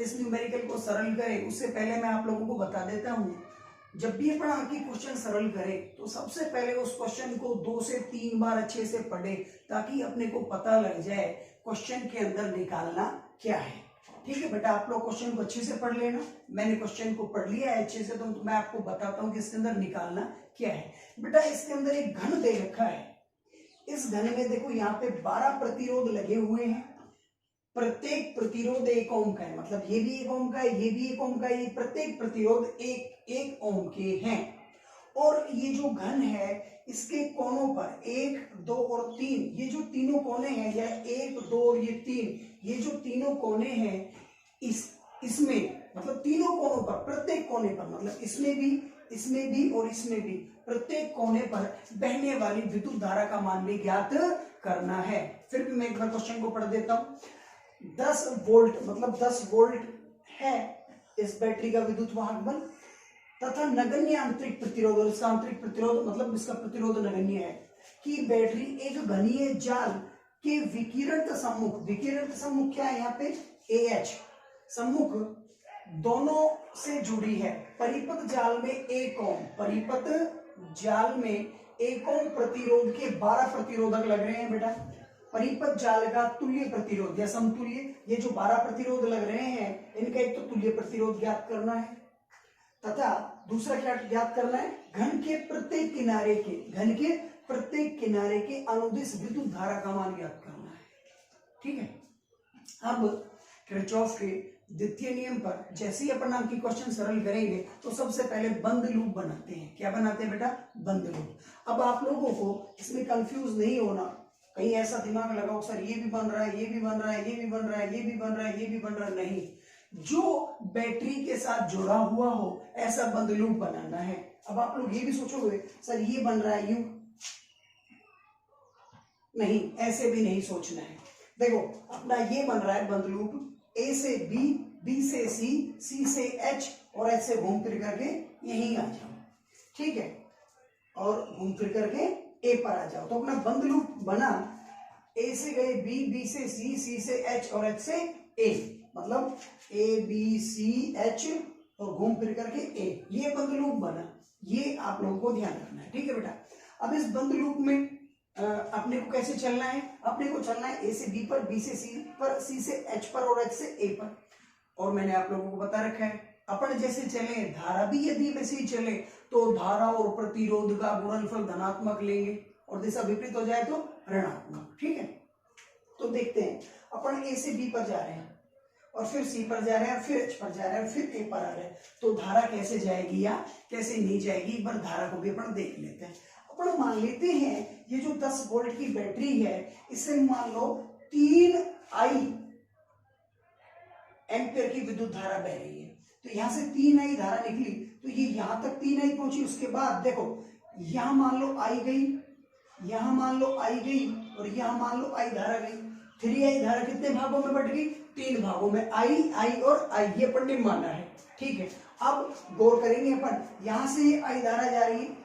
इस न्यूमेरिकल को सरल करें उससे पहले मैं आप लोगों को बता देता हूँ, जब भी अपन आपकी क्वेश्चन सरल करें तो सबसे पहले उस क्वेश्चन को 2 से 3 बार अच्छे से पढ़े, ताकि अपने को पता लग जाए क्वेश्चन के अंदर निकालना क्या है। ठीक है बेटा, आप लोग क्वेश्चन को अच्छे से पढ़ लेना। मैंने क्वेश्चन को पढ़ लिया है अच्छे से, तो मैं आपको बताता हूँ कि इसके अंदर निकालना क्या है। बेटा इसके अंदर एक घन दे रखा है, इस घन में देखो यहाँ पे 12 प्रतिरोध लगे हुए हैं, प्रत्येक प्रतिरोध 1 ओम का है, मतलब ये भी 1 ओम का है, ये भी 1 ओम का है, ये प्रत्येक प्रतिरोध 1 ओम के हैं। और ये जो घन है इसके कोनों पर 1, 2 और 3, ये जो तीनों कोने हैं, या 1, 2 और ये 3, ये जो तीनों कोने हैं इसमें मतलब तीनों कोनों पर, प्रत्येक कोने पर, मतलब इसमें भी और इसमें भी, प्रत्येक कोने पर बहने वाली विद्युत धारा का मान भी ज्ञात करना है। फिर भी मैं एक बार क्वेश्चन को पढ़ देता हूं। 10 वोल्ट मतलब 10 वोल्ट है इस बैटरी का विद्युत वाहक बल, तथा नगण्य आंतरिक प्रतिरोध, और इसका आंतरिक प्रतिरोध मतलब इसका प्रतिरोध नगण्य है, कि बैटरी एक घनीय जाल के विकिरण सम्मुख क्या है यहाँ पे, AH सम्मुख दोनों से जुड़ी है। परिपथ जाल में 1 ओम, परिपथ जाल में 1 ओम प्रतिरोध के 12 प्रतिरोधक लग रहे हैं बेटा। परिपथ जाल का तुल्य प्रतिरोध या समतुल्य, ये जो 12 प्रतिरोध लग रहे हैं इनका एक तो तुल्य प्रतिरोध ज्ञात करना है, तथा दूसरा क्या ज्ञात करना है, घन के प्रत्येक किनारे के अनुदिश विद्युत धारा का मान ज्ञात करना है। ठीक है, अब किरचॉफ के द्वितीय नियम पर जैसे ही अपन नाम की क्वेश्चन सरल करेंगे तो सबसे पहले बंद लूप बनाते हैं। क्या बनाते हैं बेटा, बंद लूप। अब आप लोगों को इसमें कंफ्यूज नहीं होना, कहीं ऐसा दिमाग लगाओ सर ये भी बन रहा है, ये भी बन रहा है, ये भी बन रहा है, ये भी बन रहा है, ये भी बन रहा है, नहीं, जो बैटरी के साथ जुड़ा हुआ हो ऐसा बंद लूप बनाना है। अब आप लोग ये भी सोचोगे सर ये बन रहा है यूं, नहीं, ऐसे भी नहीं सोचना है। देखो अपना ये बन रहा है बंद लूप, A से B, B से C, C से H और H से घूम फिर करके यहीं आ जाओ। ठीक है, और घूम फिर करके A पर आ जाओ। तो अपना बंद लूप बना, A से गए B, B से C, C से H और H से A, मतलब A B C H और घूम फिर करके A, ये बंद लूप बना। ये आप लोगों को ध्यान रखना है। ठीक है बेटा, अब इस बंद लूप में अपने को कैसे चलना है, अपने को चलना है A से B पर, B से C पर, C से H पर और H से A पर। और मैंने आप लोगों को बता रखा है अपन जैसे चले धारा भी यदि वैसे ही चले तो धारा और प्रतिरोध का गुणनफल धनात्मक लेंगे और दिशा विपरीत हो जाए तो ऋणात्मक। ठीक है, तो देखते हैं अपन A से B पर जा रहे हैं और फिर C पर जा रहे हैं, फिर H पर जा रहे हैं, फिर A पर आ रहे हैं, तो धारा कैसे जाएगी या कैसे नहीं जाएगी, एक बार धारा को भी अपन देख लेते हैं। अपन मान लेते हैं ये जो 10 वोल्ट की बैटरी है इससे मान लो 3I एम्पियर की विद्युत धारा बह रही है, तो यहां से 3I धारा निकली, तो ये यहां तक 3I पहुंची। उसके बाद देखो यहां मान लो I गई, यहां मान लो I गई और यहां मान लो I धारा गई। 3I धारा कितने भागों में बट गई, 3 भागों में, I और I, ये अपन ने माना है। ठीक है, अब गौर करेंगे अपन, यहां से ये I धारा जा रही है,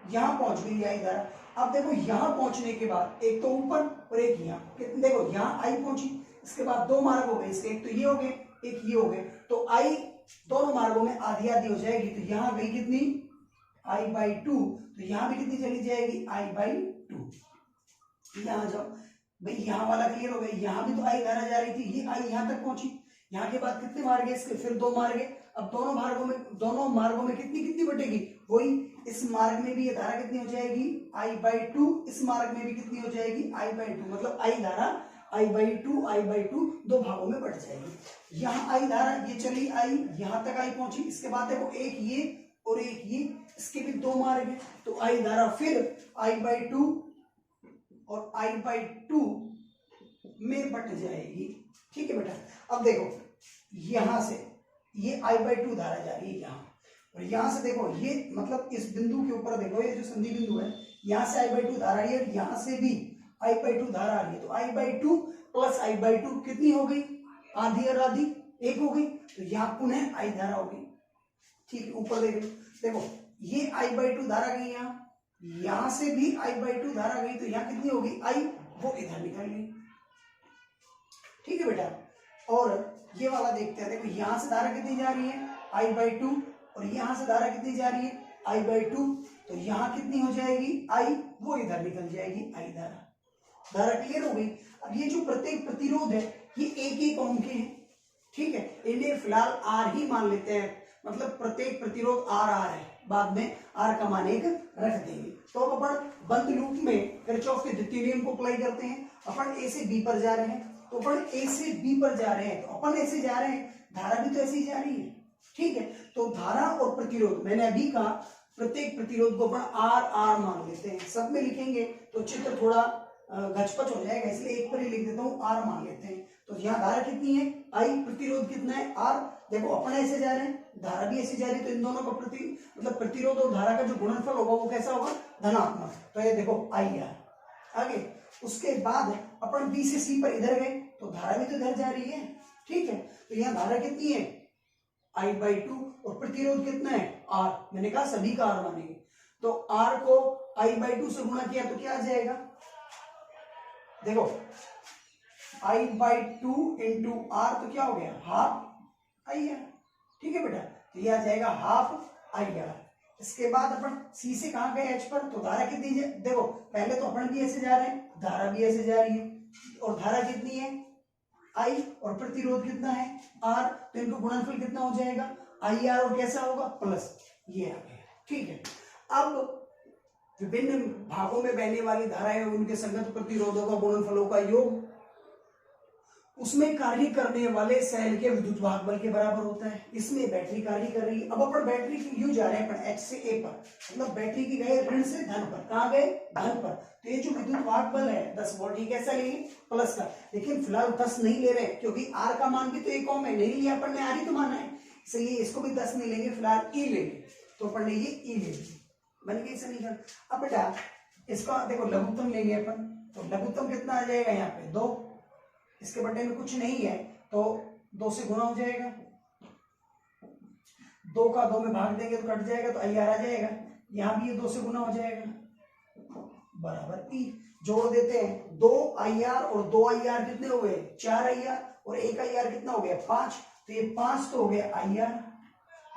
यहां पहुंच गई I धारा। अब देखो यहां पहुंचने के बाद एक तो ऊपर और एक यहाँ, देखो यहाँ I पहुंची, इसके बाद 2 मार्ग हो गए इसके, एक तो ये हो गए, एक ये हो गए, तो I दोनों मार्गों में आधी आधी हो जाएगी। तो यहाँ गई कितनी, I/2, तो यहाँ भी कितनी चली जाएगी, I/2। यहाँ जाओ भाई, यहाँ वाला क्लियर हो गया, यहाँ भी तो I धारा जा रही थी, ये I यहाँ तक पहुंची, यहाँ के बाद कितने मार्ग है इसके, फिर 2 मार्ग है। अब दोनों मार्गों में कितनी कितनी बटेगी, वही इस मार्ग में भी ये धारा कितनी हो जाएगी, I/2, इस मार्ग में भी कितनी हो जाएगी, I/2, मतलब I धारा I/2 2 भागों में बढ़ जाएगी। यहाँ I धारा ये चली I, यहाँ तक I पहुंची, इसके बाद देखो एक ये और एक ये, इसके भी 2 मार्ग है, तो I धारा फिर I/2 और I/2 में बट जाएगी। ठीक है बेटा, अब देखो यहां से ये I/2 धारा जा रही है यहाँ, और यहां से देखो ये मतलब इस बिंदु के ऊपर देखो ये जो संधि बिंदु है, यहां से I/2 धारा आ रही है, यहां से भी I/2 धारा आ रही है, तो I/2 प्लस I/2 कितनी हो गई, आधी और आधी 1 हो गई, तो यहाँ पुनः I धारा हो गई। ठीक है, ऊपर देखो ये I/2 धारा गई, यहां से भी I/2 धारा गई, तो यहाँ कितनी होगी I, वो इधर निकल गई। ठीक है बेटा, और ये वाला देखते हैं। देखो यहाँ से धारा कितनी जा रही है I/2 और यहाँ से धारा कितनी जा रही है I/2, तो यहाँ कितनी हो जाएगी I, वो इधर निकल जाएगी I धारा क्लियर हो गई। अब ये जो प्रत्येक प्रतिरोध है ये एक एक ओम के हैं, ठीक है, इन्हें फिलहाल R ही मान लेते हैं, मतलब प्रत्येक प्रतिरोध R है, बाद में R का मान 1 रख देंगे। तो अब अपन बंद लूप में किरचॉफ के द्वितीय नियम को अप्लाई करते हैं। अपन A से B पर जा रहे हैं, तो अपन A से B पर जा रहे हैं, तो अपन ऐसे जा रहे हैं, धारा भी तो ऐसे ही जा रही है, ठीक है। तो धारा और प्रतिरोध, मैंने अभी कहा प्रत्येक प्रतिरोध को अपन R मान लेते हैं, सब में लिखेंगे तो चित्र थोड़ा गचपच हो जाएगा, इसलिए एक पर ही लिख देता हूँ, R मान लेते हैं। तो यहाँ धारा कितनी है I, प्रतिरोध कितना है R। देखो अपन ऐसे जा रहे हैं, धारा भी ऐसे जा रही है, तो इन दोनों का मतलब प्रतिरोध और धारा का जो गुणनफल होगा वो कैसा होगा, धनात्मक। तो ये देखो IR। आगे उसके बाद अपन B से C पर इधर गए, तो धारा भी तो इधर जा रही है, ठीक है। तो यहाँ धारा कितनी है I/2 और प्रतिरोध कितना है R। मैंने कहा सभी का R मानेंगे, तो R को I/2 से गुणा किया तो क्या आ जाएगा, देखो I/2 इंटू R, तो क्या हो गया हाफ IR, ठीक है बेटा। तो ये आ जाएगा हाफ IR। इसके बाद अपन C से कहाँ गए H पर, तो धारा कितनी है, देखो पहले तो अपन भी ऐसे जा रहे हैं, धारा भी ऐसे जा रही है, और धारा कितनी है I और प्रतिरोध कितना है R, तो इनको गुणनफल कितना हो जाएगा IR, और कैसा होगा प्लस, ये आ गया, ठीक है। अब विभिन्न भागों में बहने वाली धाराएं, उनके संगत प्रतिरोधों का गुणनफलों का योग उसमें कार्य करने वाले सेल के विद्युत वाहक बल के बराबर होता है। इसमें बैटरी कार्य कर रही है। अब अपन बैटरी की यू जा रहे हैं अपन H से A पर, मतलब बैटरी की गए ऋण से धन पर, कहाँ गए धन पर। तो ये जो विद्युत वाहक बल है 10 वोल्ट, ये कैसा लेंगे प्लस का, लेकिन फिलहाल 10 नहीं ले रहे क्योंकि R का मान भी तो 1 ओम है, नहीं लिया अपन ने, R ही तो माना है, इसलिए इसको भी 10 नहीं लेंगे, फिलहाल E लेंगे। तो अपन ने ये E ले लिया, बन गई समीकरण। अब बेटा इसका देखो लघुत्तम लेंगे अपन, तो लघुत्तम कितना आ जाएगा यहाँ पे 2, इसके बटे में कुछ नहीं है तो 2 से गुणा हो जाएगा, 2 का 2 में भाग देंगे तो कट जाएगा, तो IR आ जाएगा। यहाँ भी ये 2 से गुणा हो जाएगा बराबर E। जोड़ देते हैं 2 IR और 2 IR कितने हो गए 4 IR, और 1 IR कितना हो गया 5, तो ये 5 तो हो गया IR,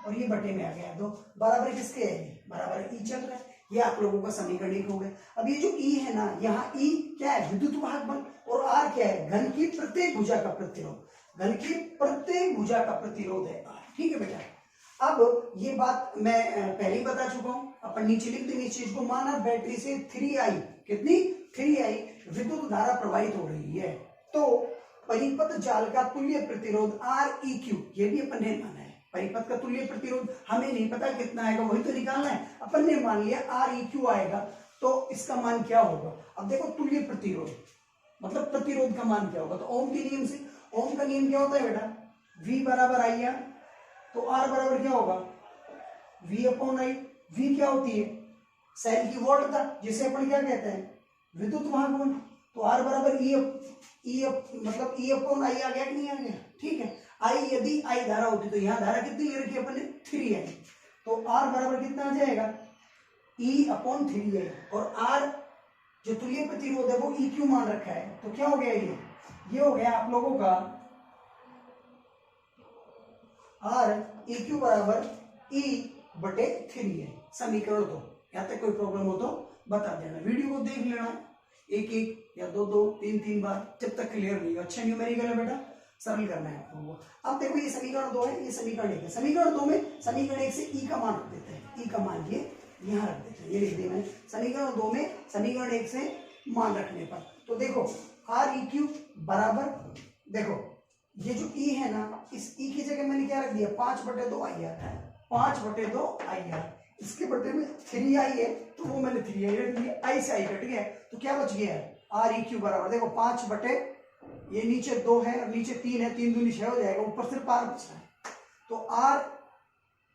और ये बटे में आ गया 2, बराबर किसके है बराबर E चल रहा है। ये आप लोगों का समीकरण 1 हो गया। अब ये जो E है ना, यहाँ E क्या है विद्युत वाहक बल, और R क्या है घन की प्रत्येक भुजा का प्रतिरोध, घन की प्रत्येक भुजा का प्रतिरोध है R, ठीक है बेटा। अब ये बात मैं पहले ही बता चुका हूं, अपन नीचे लिख देंगे इस चीज को। माना बैटरी से 3I, कितनी 3I विद्युत धारा प्रवाहित हो रही है, तो परिपथ जाल का तुल्य प्रतिरोध Req, ये भी अपन ने माना है। परिपथ का तुल्य प्रतिरोध हमें नहीं पता कितना आएगा, वही तो निकालना है। अपन ने मान लिया Req आएगा, तो इसका मान क्या होगा। अब देखो तुल्य प्रतिरोध मतलब प्रतिरोध का मान क्या होगा, तो ओम के नियम से, ओम का नियम क्या होता है बेटा V बराबर IR, तो R बराबर क्या होगा V/I। V क्या होती है सेल की वोल्टता, जिसे अपन क्या कहते हैं विद्युत वाहक बल, तो R बराबर मतलब E/I आ गया कि नहीं आ गया, ठीक है। I यदि I धारा होती तो यहाँ धारा कितनी ले रखी अपन ने 3I, तो R बराबर कितना आ जाएगा E/3I, और R जो तुल्य प्रतिरोध है वो EQ मान रखा है, तो क्या हो गया ये हो गया आप लोगों का Req बराबर E/3I, समीकरण 2। यहाँ तक कोई प्रॉब्लम हो तो बता देना, वीडियो को देख लेना एक या दो 3 बार, जब तक क्लियर नहीं हो। अच्छा न्यूमेरिकल है बेटा, सरल करना है आपको। अब देखो ये समीकरण 2 है, ये समीकरण 1 है। समीकरण 2 में समीकरण 1 से E का मान रख देते हैं, E का मान ये यहाँ रख देते हैं, ये लिख दिया मैंने। समीकरण 2 में समीकरण 1 से मान रखने पर, तो देखो Req बराबर, देखो ये जो E है ना, इस E की जगह मैंने क्या रख दिया 5/2 IR, 5/2 IR, इसके बटे में 3I है, तो वो मैंने 3I रख दिया, I से I कट गया, तो क्या बच गया है Req बराबर, देखो 5 ये नीचे 2 है और नीचे 3 है, 3 दूनी 6 हो जाएगा, ऊपर सिर्फ R बच रहा है, तो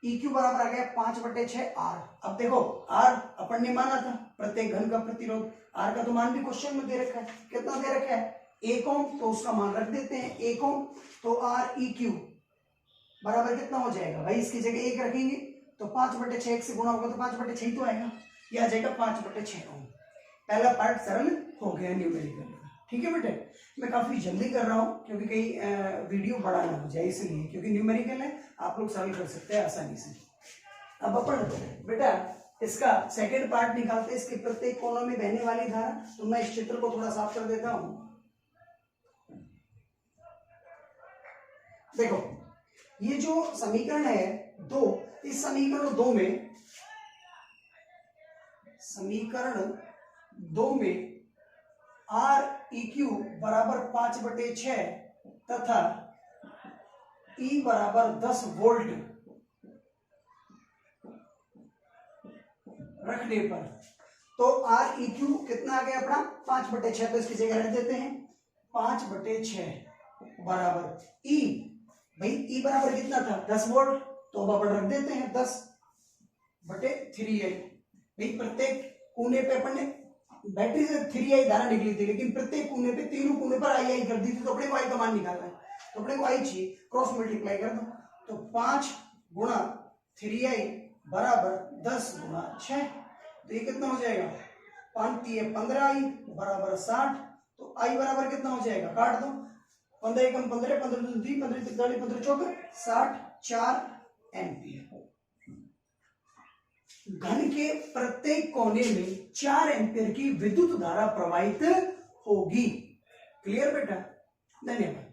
Req बराबर आ गया 5/6 R। अब देखो R अपन ने माना था प्रत्येक घन का प्रतिरोध, R का तो मान भी क्वेश्चन में दे रखा है, कितना दे रखा है 1 ओम, तो उसका मान रख देते हैं 1 ओम, तो Req बराबर कितना हो जाएगा भाई, इसकी जगह 1 रखेंगे तो 5/6 से गुणा होगा तो 5/6 ही तो आएगा, यह आ जाएगा 5/6 ओम। पहला पार्ट सरल हो गया न्यूमेरिकल, ठीक है बेटे, मैं काफी जल्दी कर रहा हूं क्योंकि कहीं वीडियो बड़ा ना हो जाए, इसलिए, क्योंकि न्यूमेरिकल है, आप लोग सॉल्व कर सकते हैं आसानी से। अब अपन बेटा इसका सेकेंड पार्ट निकालते हैं, इसके प्रत्येक कोनों में बहने वाली धारा। तो मैं इस चित्र को थोड़ा साफ कर देता हूं। देखो ये जो समीकरण है 2, इस समीकरण 2 में, समीकरण 2 में आर ई क्यू बराबर 5/6 तथा ई बराबर 10 वोल्ट रखने पर, तो आर ई क्यू कितना आ गया अपना 5/6, तो इसकी जगह रख देते हैं 5/6 बराबर ई, भाई ई बराबर कितना था 10 वोल्ट, तो अब अपन रख देते हैं 10/3i। भाई प्रत्येक कोने पे अपन ने बैटरी से 3i धारा निकली थी, लेकिन प्रत्येक कोने पे, तीनों कोने पर आई कर दी थी, तो अपने को आई का मान निकालना है, तो अपने को आई चाहिए, क्रॉस मल्टीप्लाई कर दो, तो 5 गुणा 3i बराबर 10 गुणा 6, तो ये कितना हो जाएगा 15i बराबर 60, तो आई बराबर कितना हो जाएगा, काट दो, 15 एकम 15, 15 दूनी 3, 15 43, 15 चौका 60, 4 एम्पियर। घन के प्रत्येक कोने में 4 एम्पियर की विद्युत धारा प्रवाहित होगी। क्लियर बेटा, धन्यवाद।